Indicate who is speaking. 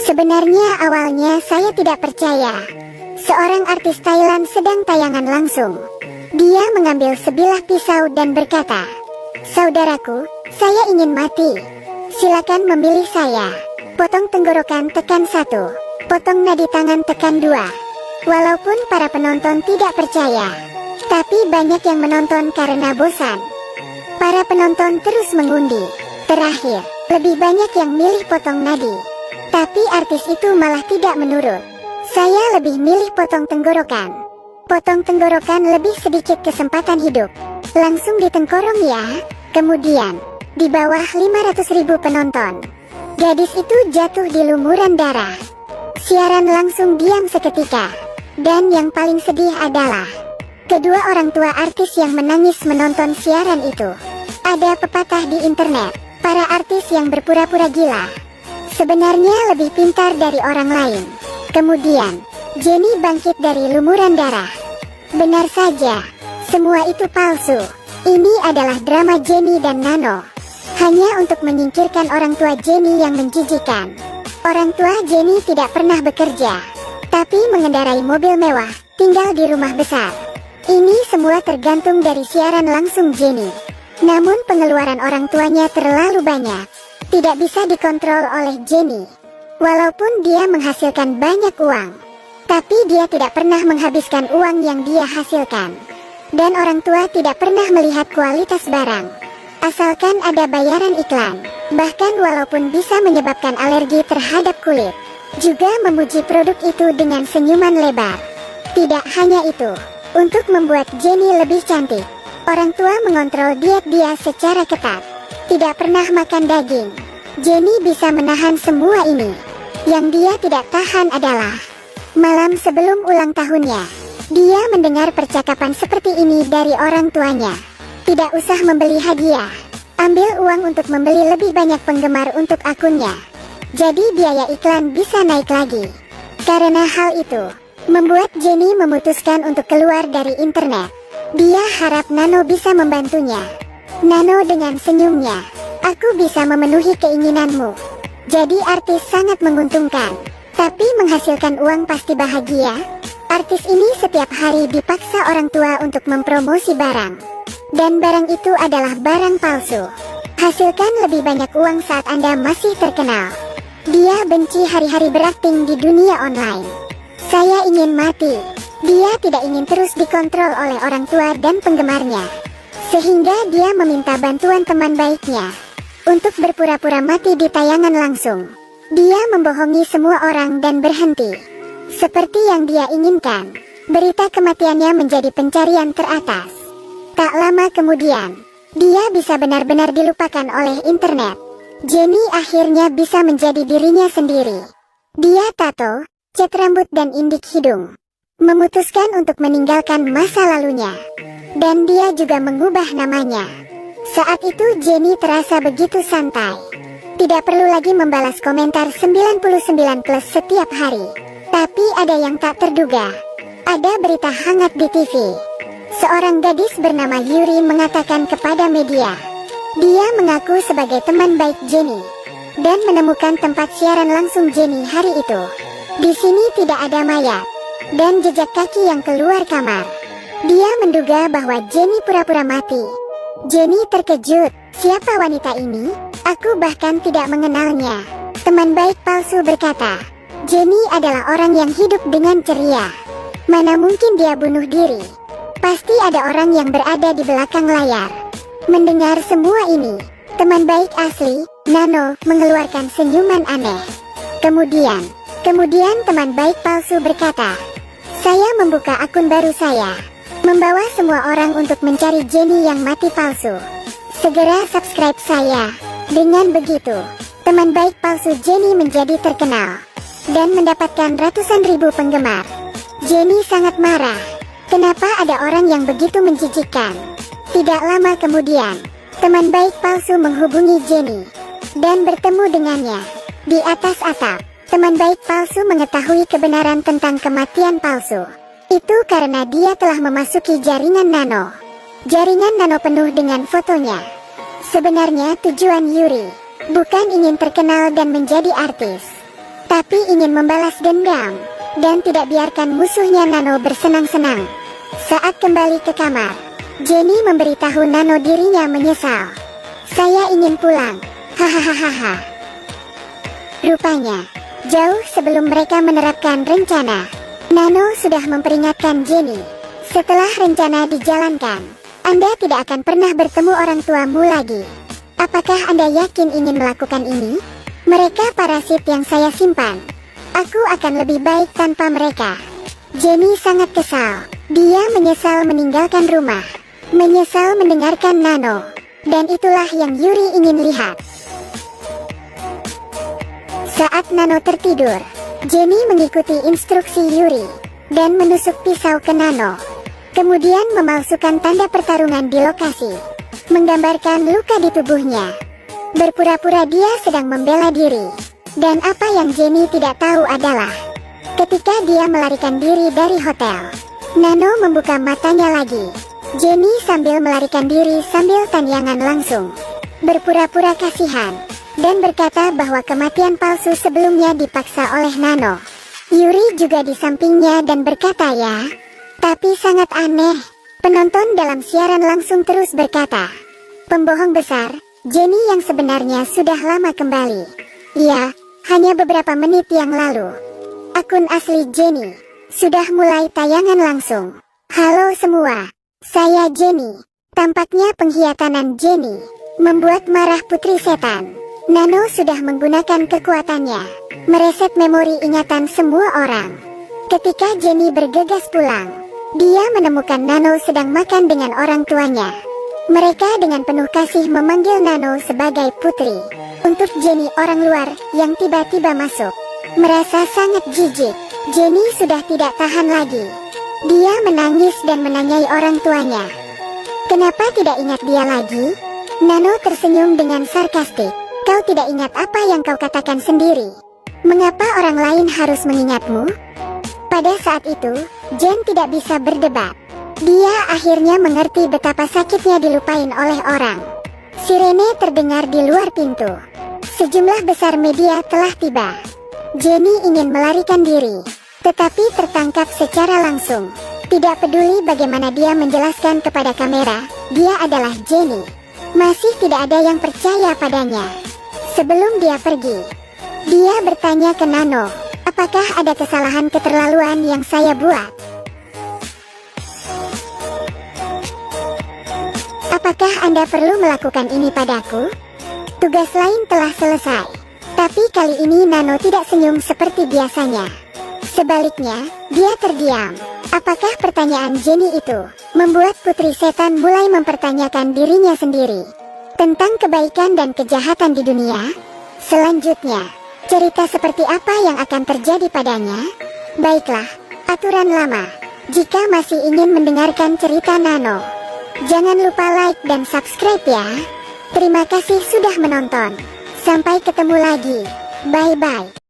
Speaker 1: Sebenarnya awalnya saya tidak percaya. Seorang artis Thailand sedang tayangan langsung. Dia mengambil sebilah pisau dan berkata, "Saudaraku, saya ingin mati. Silakan memilih saya. Potong tenggorokan tekan 1. Potong nadi tangan tekan 2. Walaupun para penonton tidak percaya, tapi banyak yang menonton karena bosan. Para penonton terus mengundi. Terakhir, lebih banyak yang milih potong nadi. Tapi artis itu malah tidak menurut. Saya lebih milih potong tenggorokan. Potong tenggorokan lebih sedikit kesempatan hidup. Langsung ditengkorong ya." Kemudian, di bawah 500.000 penonton, gadis itu jatuh di lumuran darah. Siaran langsung diam seketika. Dan yang paling sedih adalah kedua orang tua artis yang menangis menonton siaran itu. Ada pepatah di internet, para artis yang berpura-pura gila sebenarnya lebih pintar dari orang lain. Kemudian, Jennie bangkit dari lumuran darah. Benar saja, semua itu palsu. Ini adalah drama Jennie dan Nano. Hanya untuk menyingkirkan orang tua Jennie yang menjijikan. Orang tua Jennie tidak pernah bekerja, tapi mengendarai mobil mewah, tinggal di rumah besar. Ini semua tergantung dari siaran langsung Jennie. Namun pengeluaran orang tuanya terlalu banyak. Tidak bisa dikontrol oleh Jennie. Walaupun dia menghasilkan banyak uang, tapi dia tidak pernah menghabiskan uang yang dia hasilkan. Dan orang tua tidak pernah melihat kualitas barang, asalkan ada bayaran iklan. Bahkan walaupun bisa menyebabkan alergi terhadap kulit, juga memuji produk itu dengan senyuman lebar. Tidak hanya itu, untuk membuat Jennie lebih cantik, orang tua mengontrol diet dia secara ketat. Tidak pernah makan daging. Jennie bisa menahan semua ini. Yang dia tidak tahan adalah malam sebelum ulang tahunnya. Dia mendengar percakapan seperti ini dari orang tuanya. Tidak usah membeli hadiah. Ambil uang untuk membeli lebih banyak penggemar untuk akunnya. Jadi biaya iklan bisa naik lagi. Karena hal itu, membuat Jennie memutuskan untuk keluar dari internet. Dia harap Nano bisa membantunya. Nano dengan senyumnya, "Aku bisa memenuhi keinginanmu. Jadi artis sangat menguntungkan. Tapi menghasilkan uang pasti bahagia." Artis ini setiap hari dipaksa orang tua untuk mempromosi barang. Dan barang itu adalah barang palsu. Hasilkan lebih banyak uang saat Anda masih terkenal. Dia benci hari-hari berakting di dunia online. Saya ingin mati. Dia tidak ingin terus dikontrol oleh orang tua dan penggemarnya. Sehingga dia meminta bantuan teman baiknya untuk berpura-pura mati di tayangan langsung. Dia membohongi semua orang dan berhenti. Seperti yang dia inginkan, berita kematiannya menjadi pencarian teratas. Tak lama kemudian, dia bisa benar-benar dilupakan oleh internet. Jennie akhirnya bisa menjadi dirinya sendiri. Dia tato, cat rambut dan indik hidung. Memutuskan untuk meninggalkan masa lalunya. Dan dia juga mengubah namanya. Saat itu Jennie terasa begitu santai. Tidak perlu lagi membalas komentar 99+ setiap hari. Tapi ada yang tak terduga. Ada berita hangat di TV. Seorang gadis bernama Yuri mengatakan kepada media, dia mengaku sebagai teman baik Jennie dan menemukan tempat siaran langsung Jennie hari itu. Di sini tidak ada mayat dan jejak kaki yang keluar kamar. Dia menduga bahwa Jennie pura-pura mati. Jennie terkejut. Siapa wanita ini? Aku bahkan tidak mengenalnya. Teman baik palsu berkata, Jennie adalah orang yang hidup dengan ceria. Mana mungkin dia bunuh diri? Pasti ada orang yang berada di belakang layar. Mendengar semua ini, teman baik asli, Nano, mengeluarkan senyuman aneh. Kemudian teman baik palsu berkata, saya membuka akun baru saya. Membawa semua orang untuk mencari Jennie yang mati palsu. Segera subscribe saya. Dengan begitu, teman baik palsu Jennie menjadi terkenal dan mendapatkan ratusan ribu penggemar. Jennie sangat marah. Kenapa ada orang yang begitu menjijikkan? Tidak lama kemudian, teman baik palsu menghubungi Jennie dan bertemu dengannya. Di atas atap, teman baik palsu mengetahui kebenaran tentang kematian palsu. Itu karena dia telah memasuki jaringan Nano. Jaringan Nano penuh dengan fotonya. Sebenarnya tujuan Yuri bukan ingin terkenal dan menjadi artis, tapi ingin membalas dendam, dan tidak biarkan musuhnya Nano bersenang-senang. Saat kembali ke kamar, Jenny memberitahu Nano dirinya menyesal. Saya ingin pulang, hahaha. Rupanya, jauh sebelum mereka menerapkan rencana, Nano sudah memperingatkan Jenny. Setelah rencana dijalankan, Anda tidak akan pernah bertemu orang tuamu lagi. Apakah Anda yakin ingin melakukan ini? Mereka parasit yang saya simpan. Aku akan lebih baik tanpa mereka. Jenny sangat kesal. Dia menyesal meninggalkan rumah, menyesal mendengarkan Nano, dan itulah yang Yuri ingin lihat. Saat Nano tertidur, Jenny mengikuti instruksi Yuri dan menusuk pisau ke Nano. Kemudian memalsukan tanda pertarungan di lokasi, menggambarkan luka di tubuhnya. Berpura-pura dia sedang membela diri. Dan apa yang Jenny tidak tahu adalah, ketika dia melarikan diri dari hotel, Nano membuka matanya lagi. Jenny sambil melarikan diri sambil tanyaan langsung, berpura-pura kasihan, dan berkata bahwa kematian palsu sebelumnya dipaksa oleh Nano. Yuri juga di sampingnya dan berkata ya. Tapi sangat aneh, penonton dalam siaran langsung terus berkata, pembohong besar, Jenny yang sebenarnya sudah lama kembali. Ya, hanya beberapa menit yang lalu. Akun asli Jenny sudah mulai tayangan langsung. Halo semua, saya Jenny. Tampaknya pengkhianatan Jenny membuat marah putri setan. Nano sudah menggunakan kekuatannya mereset memori ingatan semua orang. Ketika Jenny bergegas pulang, dia menemukan Nano sedang makan dengan orang tuanya. Mereka dengan penuh kasih memanggil Nano sebagai putri. Untuk Jenny orang luar yang tiba-tiba masuk, merasa sangat jijik. Jenny sudah tidak tahan lagi. Dia menangis dan menanyai orang tuanya. Kenapa tidak ingat dia lagi? Nano tersenyum dengan sarkastik. Kau tidak ingat apa yang kau katakan sendiri. Mengapa orang lain harus mengingatmu? Pada saat itu, Jen tidak bisa berdebat. Dia akhirnya mengerti betapa sakitnya dilupain oleh orang. Sirene terdengar di luar pintu. Sejumlah besar media telah tiba. Jenny ingin melarikan diri, tetapi tertangkap secara langsung. Tidak peduli bagaimana dia menjelaskan kepada kamera, dia adalah Jenny. Masih tidak ada yang percaya padanya. Sebelum dia pergi, dia bertanya ke Nano, apakah ada kesalahan keterlaluan yang saya buat? Apakah Anda perlu melakukan ini padaku? Tugas lain telah selesai. Tapi kali ini Nano tidak senyum seperti biasanya. Sebaliknya, dia terdiam. Apakah pertanyaan Jenny itu membuat putri setan mulai mempertanyakan dirinya sendiri tentang kebaikan dan kejahatan di dunia? Selanjutnya, cerita seperti apa yang akan terjadi padanya? Baiklah, aturan lama. Jika masih ingin mendengarkan cerita Nano, jangan lupa like dan subscribe ya. Terima kasih sudah menonton. Sampai ketemu lagi. Bye-bye.